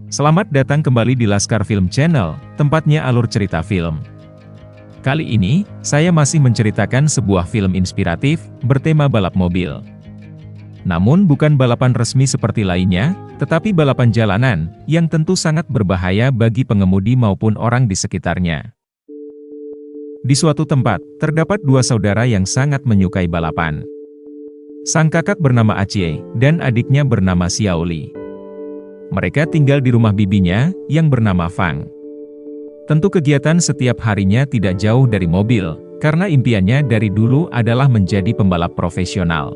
Selamat datang kembali di Laskar Film Channel, tempatnya alur cerita film. Kali ini, saya masih menceritakan sebuah film inspiratif, bertema balap mobil. Namun bukan balapan resmi seperti lainnya, tetapi balapan jalanan, yang tentu sangat berbahaya bagi pengemudi maupun orang di sekitarnya. Di suatu tempat, terdapat dua saudara yang sangat menyukai balapan. Sang kakak bernama Aceh, dan adiknya bernama Xiaoli. Mereka tinggal di rumah bibinya, yang bernama Fang. Tentu kegiatan setiap harinya tidak jauh dari mobil, karena impiannya dari dulu adalah menjadi pembalap profesional.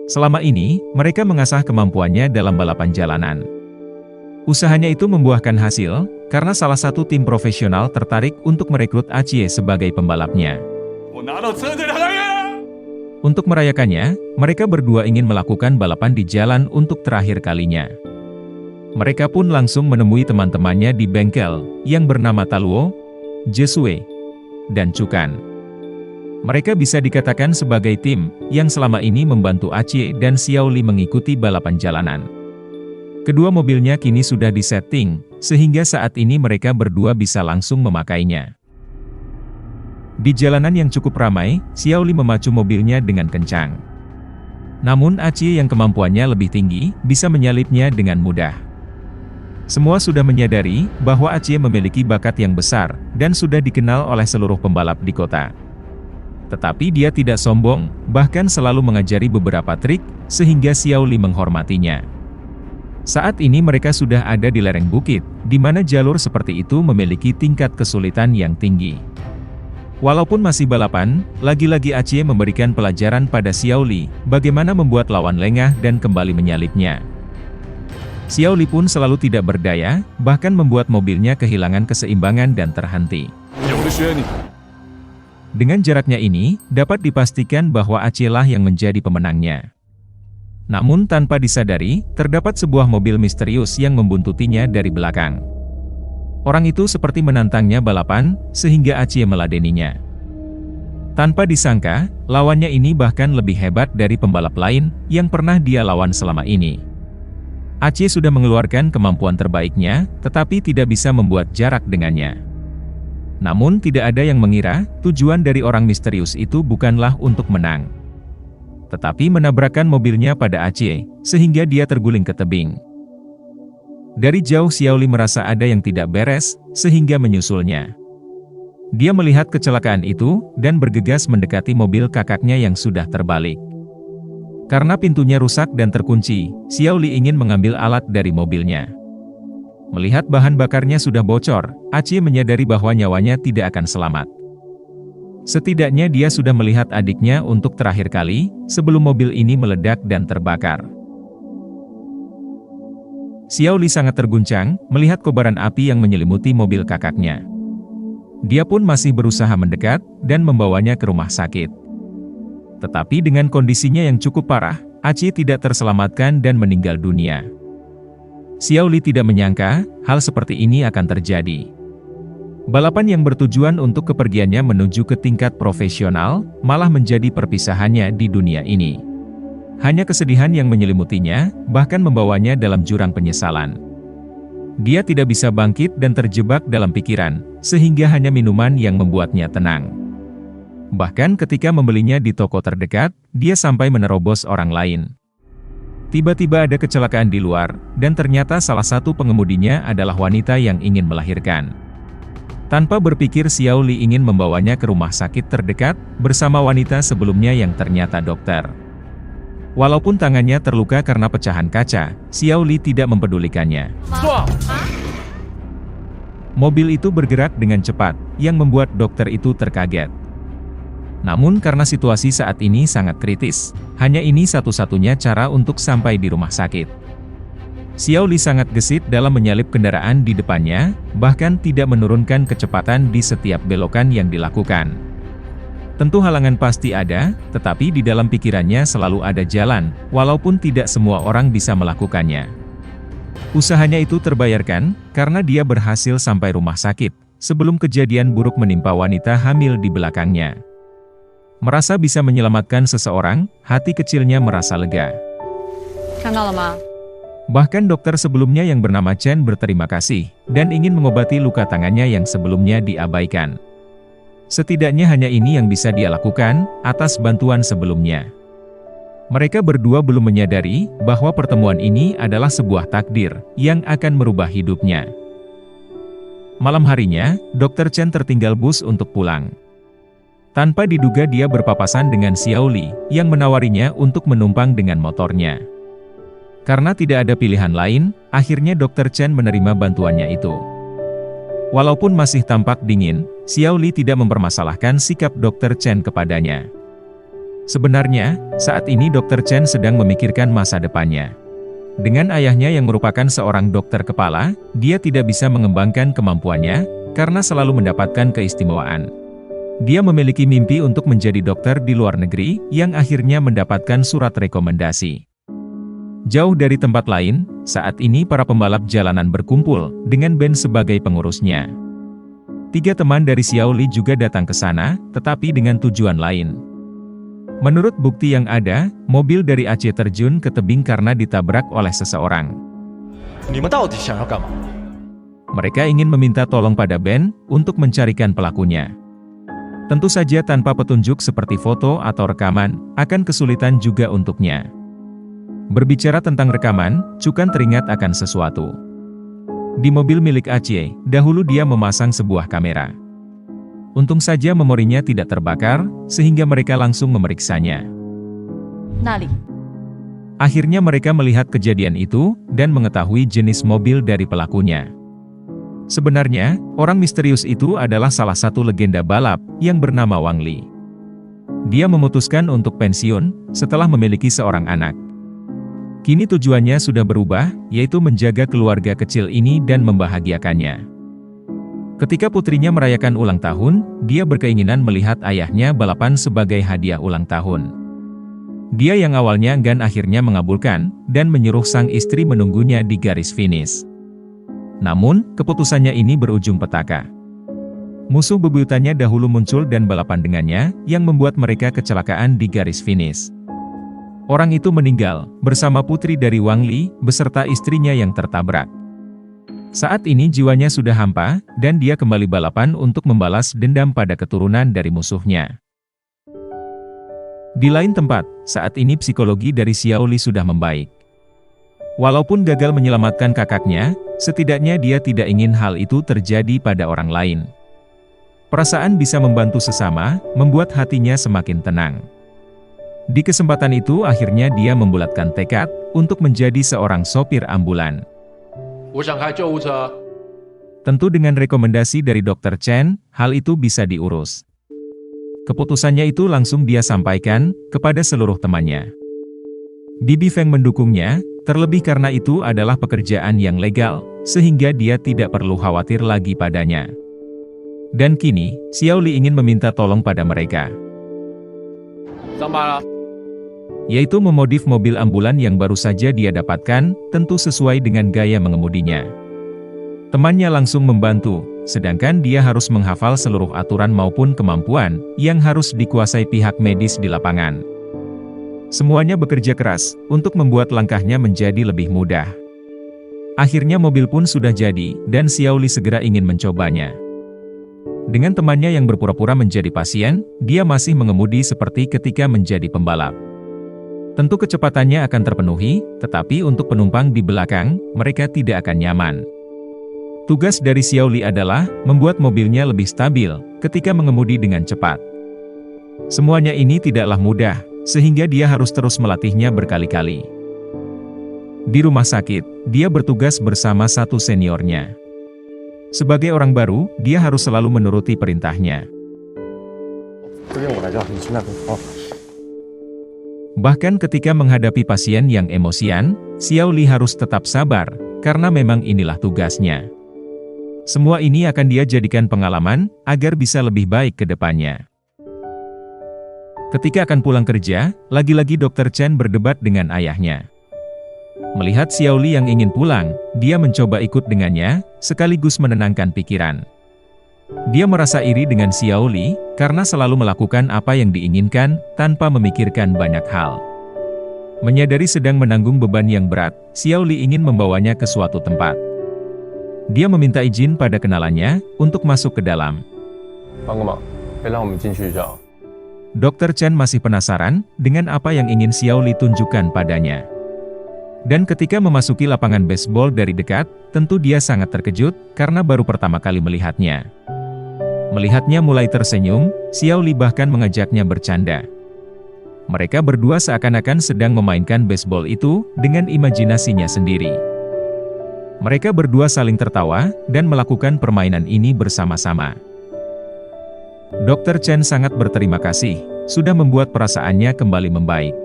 Selama ini, mereka mengasah kemampuannya dalam balapan jalanan. Usahanya itu membuahkan hasil, karena salah satu tim profesional tertarik untuk merekrut Aceh sebagai pembalapnya. Untuk merayakannya, mereka berdua ingin melakukan balapan di jalan untuk terakhir kalinya. Mereka pun langsung menemui teman-temannya di bengkel, yang bernama Taluo, Jesue, dan Cukan. Mereka bisa dikatakan sebagai tim, yang selama ini membantu Aceh dan Xiaoli mengikuti balapan jalanan. Kedua mobilnya kini sudah disetting, sehingga saat ini mereka berdua bisa langsung memakainya. Di jalanan yang cukup ramai, Xiaoli memacu mobilnya dengan kencang. Namun Aceh yang kemampuannya lebih tinggi, bisa menyalipnya dengan mudah. Semua sudah menyadari bahwa Aceh memiliki bakat yang besar, dan sudah dikenal oleh seluruh pembalap di kota. Tetapi dia tidak sombong, bahkan selalu mengajari beberapa trik, sehingga Xiaoli menghormatinya. Saat ini mereka sudah ada di lereng bukit, di mana jalur seperti itu memiliki tingkat kesulitan yang tinggi. Walaupun masih balapan, lagi-lagi Aceh memberikan pelajaran pada Xiaoli, bagaimana membuat lawan lengah dan kembali menyalipnya. Xiaoli pun selalu tidak berdaya, bahkan membuat mobilnya kehilangan keseimbangan dan terhenti. Dengan jaraknya ini, dapat dipastikan bahwa Aceh lah yang menjadi pemenangnya. Namun tanpa disadari, terdapat sebuah mobil misterius yang membuntutinya dari belakang. Orang itu seperti menantangnya balapan, sehingga Aceh meladeninya. Tanpa disangka, lawannya ini bahkan lebih hebat dari pembalap lain, yang pernah dia lawan selama ini. Aceh sudah mengeluarkan kemampuan terbaiknya, tetapi tidak bisa membuat jarak dengannya. Namun tidak ada yang mengira, tujuan dari orang misterius itu bukanlah untuk menang. Tetapi menabrakkan mobilnya pada Aceh, sehingga dia terguling ke tebing. Dari jauh Xiaoli merasa ada yang tidak beres, sehingga menyusulnya. Dia melihat kecelakaan itu, dan bergegas mendekati mobil kakaknya yang sudah terbalik. Karena pintunya rusak dan terkunci, Xiaoli ingin mengambil alat dari mobilnya. Melihat bahan bakarnya sudah bocor, Aceh menyadari bahwa nyawanya tidak akan selamat. Setidaknya dia sudah melihat adiknya untuk terakhir kali, sebelum mobil ini meledak dan terbakar. Xiaoli sangat terguncang, melihat kobaran api yang menyelimuti mobil kakaknya. Dia pun masih berusaha mendekat, dan membawanya ke rumah sakit. Tetapi dengan kondisinya yang cukup parah, Aceh tidak terselamatkan dan meninggal dunia. Xiaoli tidak menyangka, hal seperti ini akan terjadi. Balapan yang bertujuan untuk kepergiannya menuju ke tingkat profesional, malah menjadi perpisahannya di dunia ini. Hanya kesedihan yang menyelimutinya, bahkan membawanya dalam jurang penyesalan. Dia tidak bisa bangkit dan terjebak dalam pikiran, sehingga hanya minuman yang membuatnya tenang. Bahkan ketika membelinya di toko terdekat, dia sampai menerobos orang lain. Tiba-tiba ada kecelakaan di luar, dan ternyata salah satu pengemudinya adalah wanita yang ingin melahirkan. Tanpa berpikir Xiaoli ingin membawanya ke rumah sakit terdekat, bersama wanita sebelumnya yang ternyata dokter. Walaupun tangannya terluka karena pecahan kaca, Xiaoli tidak mempedulikannya. Mobil itu bergerak dengan cepat, yang membuat dokter itu terkaget. Namun karena situasi saat ini sangat kritis, hanya ini satu-satunya cara untuk sampai di rumah sakit. Xiaoli sangat gesit dalam menyalip kendaraan di depannya, bahkan tidak menurunkan kecepatan di setiap belokan yang dilakukan. Tentu halangan pasti ada, tetapi di dalam pikirannya selalu ada jalan, walaupun tidak semua orang bisa melakukannya. Usahanya itu terbayarkan, karena dia berhasil sampai rumah sakit, sebelum kejadian buruk menimpa wanita hamil di belakangnya. Merasa bisa menyelamatkan seseorang, hati kecilnya merasa lega. 看到了吗？ Bahkan dokter sebelumnya yang bernama Chen berterima kasih, dan ingin mengobati luka tangannya yang sebelumnya diabaikan. Setidaknya hanya ini yang bisa dia lakukan, atas bantuan sebelumnya. Mereka berdua belum menyadari, bahwa pertemuan ini adalah sebuah takdir, yang akan merubah hidupnya. Malam harinya, Dr. Chen tertinggal bus untuk pulang. Tanpa diduga dia berpapasan dengan Xiao Li, yang menawarinya untuk menumpang dengan motornya. Karena tidak ada pilihan lain, akhirnya Dr. Chen menerima bantuannya itu. Walaupun masih tampak dingin, Xiao Li tidak mempermasalahkan sikap Dr. Chen kepadanya. Sebenarnya, saat ini Dr. Chen sedang memikirkan masa depannya. Dengan ayahnya yang merupakan seorang dokter kepala, dia tidak bisa mengembangkan kemampuannya, karena selalu mendapatkan keistimewaan. Dia memiliki mimpi untuk menjadi dokter di luar negeri, yang akhirnya mendapatkan surat rekomendasi. Jauh dari tempat lain, saat ini para pembalap jalanan berkumpul, dengan Ben sebagai pengurusnya. 3 teman dari Xiao Li juga datang ke sana, tetapi dengan tujuan lain. Menurut bukti yang ada, mobil dari Aceh terjun ke tebing karena ditabrak oleh seseorang. Mereka ingin meminta tolong pada Ben, untuk mencarikan pelakunya. Tentu saja tanpa petunjuk seperti foto atau rekaman, akan kesulitan juga untuknya. Berbicara tentang rekaman, Cukan teringat akan sesuatu. Di mobil milik Aceh, dahulu dia memasang sebuah kamera. Untung saja memorinya tidak terbakar, sehingga mereka langsung memeriksanya. Akhirnya mereka melihat kejadian itu, dan mengetahui jenis mobil dari pelakunya. Sebenarnya, orang misterius itu adalah salah satu legenda balap, yang bernama Wang Li. Dia memutuskan untuk pensiun, setelah memiliki seorang anak. Kini tujuannya sudah berubah, yaitu menjaga keluarga kecil ini dan membahagiakannya. Ketika putrinya merayakan ulang tahun, dia berkeinginan melihat ayahnya balapan sebagai hadiah ulang tahun. Dia yang awalnya enggan akhirnya mengabulkan, dan menyuruh sang istri menunggunya di garis finish. Namun, keputusannya ini berujung petaka. Musuh bebuyutannya dahulu muncul dan balapan dengannya, yang membuat mereka kecelakaan di garis finish. Orang itu meninggal, bersama putri dari Wang Li, beserta istrinya yang tertabrak. Saat ini jiwanya sudah hampa, dan dia kembali balapan untuk membalas dendam pada keturunan dari musuhnya. Di lain tempat, saat ini psikologi dari Xiao Li sudah membaik. Walaupun gagal menyelamatkan kakaknya, setidaknya dia tidak ingin hal itu terjadi pada orang lain. Perasaan bisa membantu sesama, membuat hatinya semakin tenang. Di kesempatan itu akhirnya dia membulatkan tekad, untuk menjadi seorang sopir ambulan. Tentu dengan rekomendasi dari Dr. Chen, hal itu bisa diurus. Keputusannya itu langsung dia sampaikan, kepada seluruh temannya. Bibi Feng mendukungnya, terlebih karena itu adalah pekerjaan yang legal, sehingga dia tidak perlu khawatir lagi padanya. Dan kini, Xiao Li ingin meminta tolong pada mereka. Yaitu memodif mobil ambulan yang baru saja dia dapatkan, tentu sesuai dengan gaya mengemudinya. Temannya langsung membantu, sedangkan dia harus menghafal seluruh aturan maupun kemampuan, yang harus dikuasai pihak medis di lapangan. Semuanya bekerja keras, untuk membuat langkahnya menjadi lebih mudah. Akhirnya mobil pun sudah jadi, dan Xiao Li segera ingin mencobanya. Dengan temannya yang berpura-pura menjadi pasien, dia masih mengemudi seperti ketika menjadi pembalap. Tentu kecepatannya akan terpenuhi, tetapi untuk penumpang di belakang, mereka tidak akan nyaman. Tugas dari Xiao Li adalah, membuat mobilnya lebih stabil, ketika mengemudi dengan cepat. Semuanya ini tidaklah mudah, sehingga dia harus terus melatihnya berkali-kali. Di rumah sakit, dia bertugas bersama satu seniornya. Sebagai orang baru, dia harus selalu menuruti perintahnya. Bahkan ketika menghadapi pasien yang emosian, Xiao Li harus tetap sabar, karena memang inilah tugasnya. Semua ini akan dia jadikan pengalaman, agar bisa lebih baik ke depannya. Ketika akan pulang kerja, lagi-lagi Dr. Chen berdebat dengan ayahnya. Melihat Xiao Li yang ingin pulang, dia mencoba ikut dengannya, sekaligus menenangkan pikiran. Dia merasa iri dengan Xiao Li, karena selalu melakukan apa yang diinginkan, tanpa memikirkan banyak hal. Menyadari sedang menanggung beban yang berat, Xiao Li ingin membawanya ke suatu tempat. Dia meminta izin pada kenalannya, untuk masuk ke dalam. Dr. Chen masih penasaran, dengan apa yang ingin Xiao Li tunjukkan padanya. Dan ketika memasuki lapangan baseball dari dekat, tentu dia sangat terkejut, karena baru pertama kali melihatnya. Melihatnya mulai tersenyum, Xiao Li bahkan mengajaknya bercanda. Mereka berdua seakan-akan sedang memainkan baseball itu, dengan imajinasinya sendiri. Mereka berdua saling tertawa, dan melakukan permainan ini bersama-sama. Dr. Chen sangat berterima kasih, sudah membuat perasaannya kembali membaik.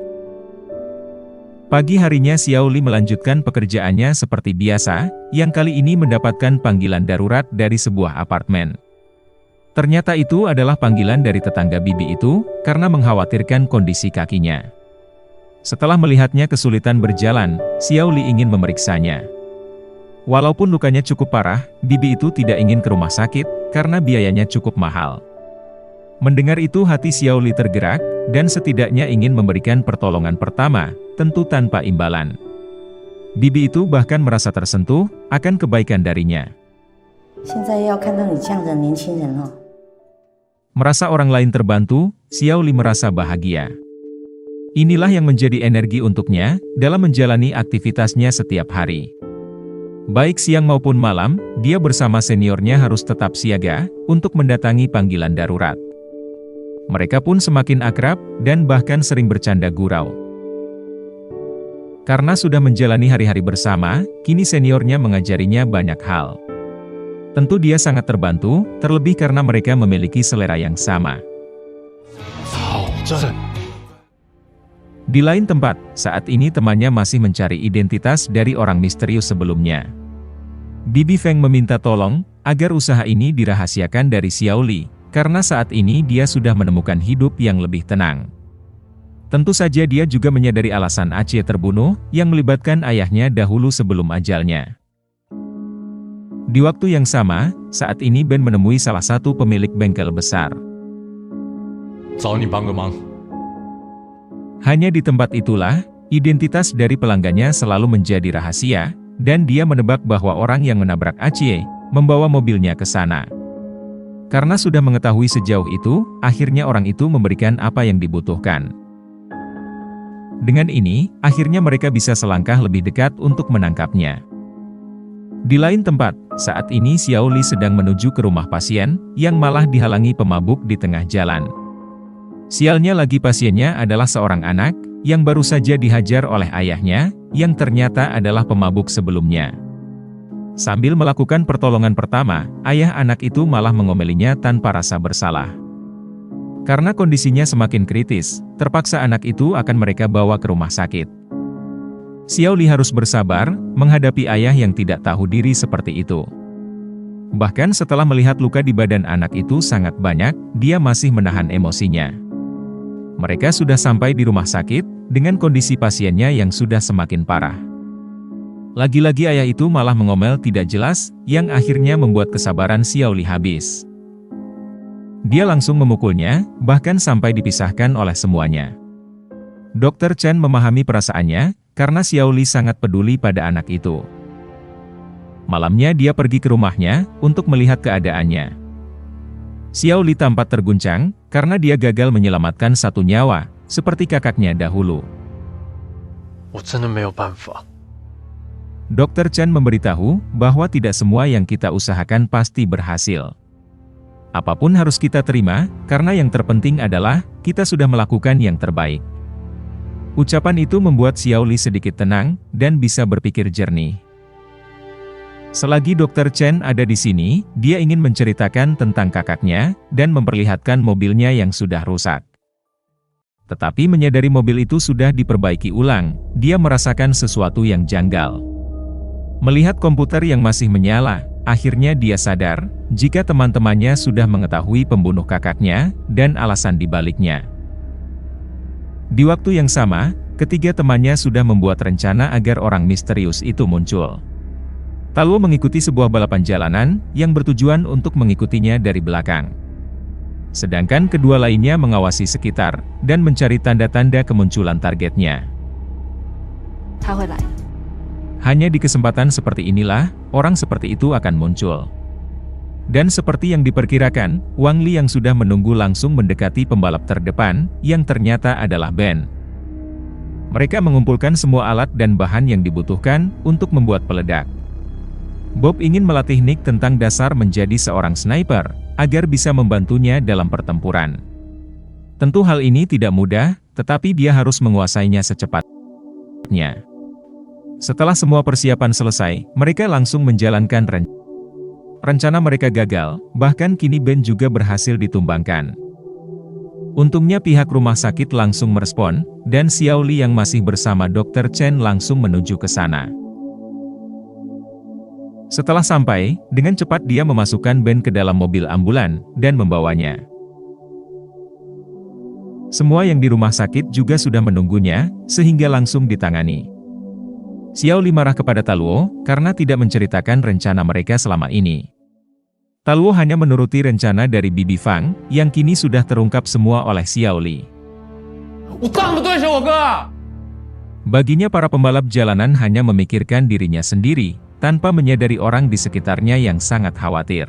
Pagi harinya Xiao Li melanjutkan pekerjaannya seperti biasa, yang kali ini mendapatkan panggilan darurat dari sebuah apartemen. Ternyata itu adalah panggilan dari tetangga bibi itu, karena mengkhawatirkan kondisi kakinya. Setelah melihatnya kesulitan berjalan, Xiao Li ingin memeriksanya. Walaupun lukanya cukup parah, bibi itu tidak ingin ke rumah sakit, karena biayanya cukup mahal. Mendengar itu hati Xiao Li tergerak, dan setidaknya ingin memberikan pertolongan pertama, tentu tanpa imbalan. Bibi itu bahkan merasa tersentuh, akan kebaikan darinya. Merasa orang lain terbantu, Xiao Li merasa bahagia. Inilah yang menjadi energi untuknya, dalam menjalani aktivitasnya setiap hari. Baik siang maupun malam, dia bersama seniornya harus tetap siaga, untuk mendatangi panggilan darurat. Mereka pun semakin akrab, dan bahkan sering bercanda gurau. Karena sudah menjalani hari-hari bersama, kini seniornya mengajarinya banyak hal. Tentu dia sangat terbantu, terlebih karena mereka memiliki selera yang sama. Di lain tempat, saat ini temannya masih mencari identitas dari orang misterius sebelumnya. Bibi Feng meminta tolong, agar usaha ini dirahasiakan dari Xiao Li, karena saat ini dia sudah menemukan hidup yang lebih tenang. Tentu saja dia juga menyadari alasan Aceh terbunuh, yang melibatkan ayahnya dahulu sebelum ajalnya. Di waktu yang sama, saat ini Ben menemui salah satu pemilik bengkel besar. Hanya di tempat itulah, identitas dari pelanggannya selalu menjadi rahasia, dan dia menebak bahwa orang yang menabrak Aceh, membawa mobilnya ke sana. Karena sudah mengetahui sejauh itu, akhirnya orang itu memberikan apa yang dibutuhkan. Dengan ini, akhirnya mereka bisa selangkah lebih dekat untuk menangkapnya. Di lain tempat, saat ini Xiao Li sedang menuju ke rumah pasien, yang malah dihalangi pemabuk di tengah jalan. Sialnya lagi pasiennya adalah seorang anak, yang baru saja dihajar oleh ayahnya, yang ternyata adalah pemabuk sebelumnya. Sambil melakukan pertolongan pertama, ayah anak itu malah mengomelinya tanpa rasa bersalah. Karena kondisinya semakin kritis, terpaksa anak itu akan mereka bawa ke rumah sakit. Xiao Li harus bersabar, menghadapi ayah yang tidak tahu diri seperti itu. Bahkan setelah melihat luka di badan anak itu sangat banyak, dia masih menahan emosinya. Mereka sudah sampai di rumah sakit, dengan kondisi pasiennya yang sudah semakin parah. Lagi-lagi ayah itu malah mengomel tidak jelas, yang akhirnya membuat kesabaran Xiao Li habis. Dia langsung memukulnya, bahkan sampai dipisahkan oleh semuanya. Dr. Chen memahami perasaannya, karena Xiao Li sangat peduli pada anak itu. Malamnya dia pergi ke rumahnya, untuk melihat keadaannya. Xiao Li tampak terguncang, karena dia gagal menyelamatkan satu nyawa, seperti kakaknya dahulu. Dr. Chen memberitahu, bahwa tidak semua yang kita usahakan pasti berhasil. Apapun harus kita terima, karena yang terpenting adalah, kita sudah melakukan yang terbaik. Ucapan itu membuat Xiao Li sedikit tenang, dan bisa berpikir jernih. Selagi Dr. Chen ada di sini, dia ingin menceritakan tentang kakaknya, dan memperlihatkan mobilnya yang sudah rusak. Tetapi menyadari mobil itu sudah diperbaiki ulang, dia merasakan sesuatu yang janggal. Melihat komputer yang masih menyala, akhirnya dia sadar, jika teman-temannya sudah mengetahui pembunuh kakaknya, dan alasan dibaliknya. Di waktu yang sama, ketiga temannya sudah membuat rencana agar orang misterius itu muncul. Taluo mengikuti sebuah balapan jalanan yang bertujuan untuk mengikutinya dari belakang. Sedangkan kedua lainnya mengawasi sekitar dan mencari tanda-tanda kemunculan targetnya. 他会来。 Hanya di kesempatan seperti inilah, orang seperti itu akan muncul. Dan seperti yang diperkirakan, Wang Li yang sudah menunggu langsung mendekati pembalap terdepan, yang ternyata adalah Ben. Mereka mengumpulkan semua alat dan bahan yang dibutuhkan untuk membuat peledak. Bob ingin melatih Nick tentang dasar menjadi seorang sniper, agar bisa membantunya dalam pertempuran. Tentu hal ini tidak mudah, tetapi dia harus menguasainya secepatnya. Setelah semua persiapan selesai, mereka langsung menjalankan rencana mereka gagal, bahkan kini Ben juga berhasil ditumbangkan. Untungnya pihak rumah sakit langsung merespon, dan Xiao Li yang masih bersama Dr. Chen langsung menuju ke sana. Setelah sampai, dengan cepat dia memasukkan Ben ke dalam mobil ambulan, dan membawanya. Semua yang di rumah sakit juga sudah menunggunya, sehingga langsung ditangani. Xiao Li marah kepada Taluo, karena tidak menceritakan rencana mereka selama ini. Taluo hanya menuruti rencana dari Bibi Fang, yang kini sudah terungkap semua oleh Xiao Li. Baginya para pembalap jalanan hanya memikirkan dirinya sendiri, tanpa menyadari orang di sekitarnya yang sangat khawatir.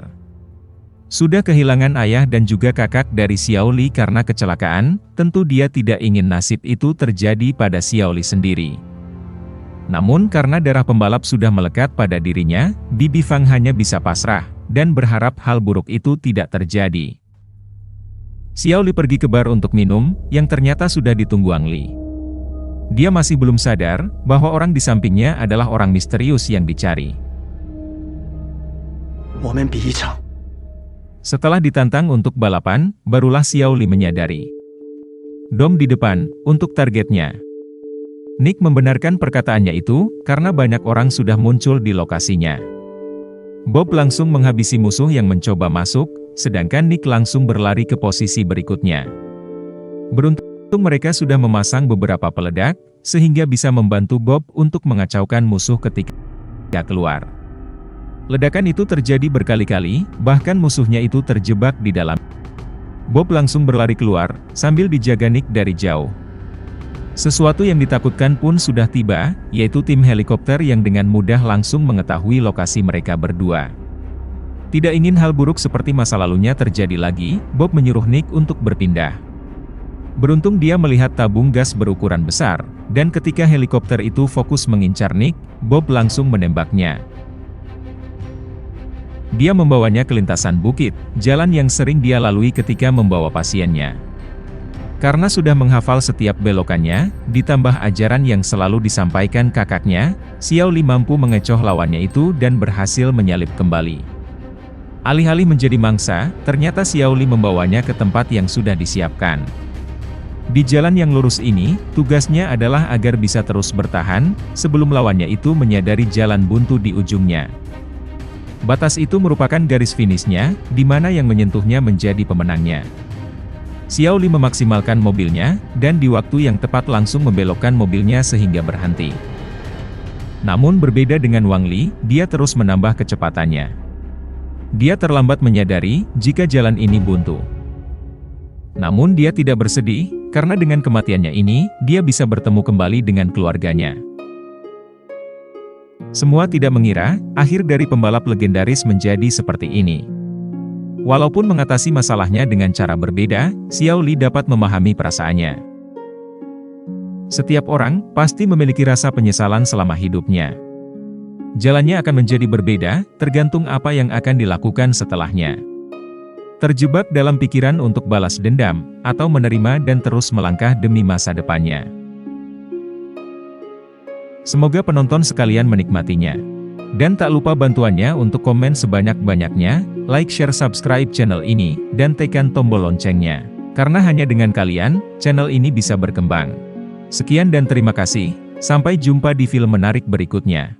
Sudah kehilangan ayah dan juga kakak dari Xiao Li karena kecelakaan, tentu dia tidak ingin nasib itu terjadi pada Xiao Li sendiri. Namun karena darah pembalap sudah melekat pada dirinya, Bibi Fang hanya bisa pasrah, dan berharap hal buruk itu tidak terjadi. Xiao Li pergi ke bar untuk minum, yang ternyata sudah ditunggu Wang Li. Dia masih belum sadar, bahwa orang di sampingnya adalah orang misterius yang dicari. Setelah ditantang untuk balapan, barulah Xiao Li menyadari. Dom di depan, untuk targetnya. Nick membenarkan perkataannya itu, karena banyak orang sudah muncul di lokasinya. Bob langsung menghabisi musuh yang mencoba masuk, sedangkan Nick langsung berlari ke posisi berikutnya. Beruntung mereka sudah memasang beberapa peledak, sehingga bisa membantu Bob untuk mengacaukan musuh ketika keluar. Ledakan itu terjadi berkali-kali, bahkan musuhnya itu terjebak di dalam. Bob langsung berlari keluar, sambil dijaga Nick dari jauh. Sesuatu yang ditakutkan pun sudah tiba, yaitu tim helikopter yang dengan mudah langsung mengetahui lokasi mereka berdua. Tidak ingin hal buruk seperti masa lalunya terjadi lagi, Bob menyuruh Nick untuk berpindah. Beruntung dia melihat tabung gas berukuran besar, dan ketika helikopter itu fokus mengincar Nick, Bob langsung menembaknya. Dia membawanya ke lintasan bukit, jalan yang sering dia lalui ketika membawa pasiennya. Karena sudah menghafal setiap belokannya, ditambah ajaran yang selalu disampaikan kakaknya, Xiao Li mampu mengecoh lawannya itu dan berhasil menyalip kembali. Alih-alih menjadi mangsa, ternyata Xiao Li membawanya ke tempat yang sudah disiapkan. Di jalan yang lurus ini, tugasnya adalah agar bisa terus bertahan, sebelum lawannya itu menyadari jalan buntu di ujungnya. Batas itu merupakan garis finishnya, di mana yang menyentuhnya menjadi pemenangnya. Xiao Li memaksimalkan mobilnya, dan di waktu yang tepat langsung membelokkan mobilnya sehingga berhenti. Namun berbeda dengan Wang Li, dia terus menambah kecepatannya. Dia terlambat menyadari, jika jalan ini buntu. Namun dia tidak bersedih, karena dengan kematiannya ini, dia bisa bertemu kembali dengan keluarganya. Semua tidak mengira, akhir dari pembalap legendaris menjadi seperti ini. Walaupun mengatasi masalahnya dengan cara berbeda, Xiao Li dapat memahami perasaannya. Setiap orang, pasti memiliki rasa penyesalan selama hidupnya. Jalannya akan menjadi berbeda, tergantung apa yang akan dilakukan setelahnya. Terjebak dalam pikiran untuk balas dendam, atau menerima dan terus melangkah demi masa depannya. Semoga penonton sekalian menikmatinya. Dan tak lupa bantuannya untuk komen sebanyak-banyaknya, like, share, subscribe channel ini, dan tekan tombol loncengnya. Karena hanya dengan kalian, channel ini bisa berkembang. Sekian dan terima kasih, sampai jumpa di film menarik berikutnya.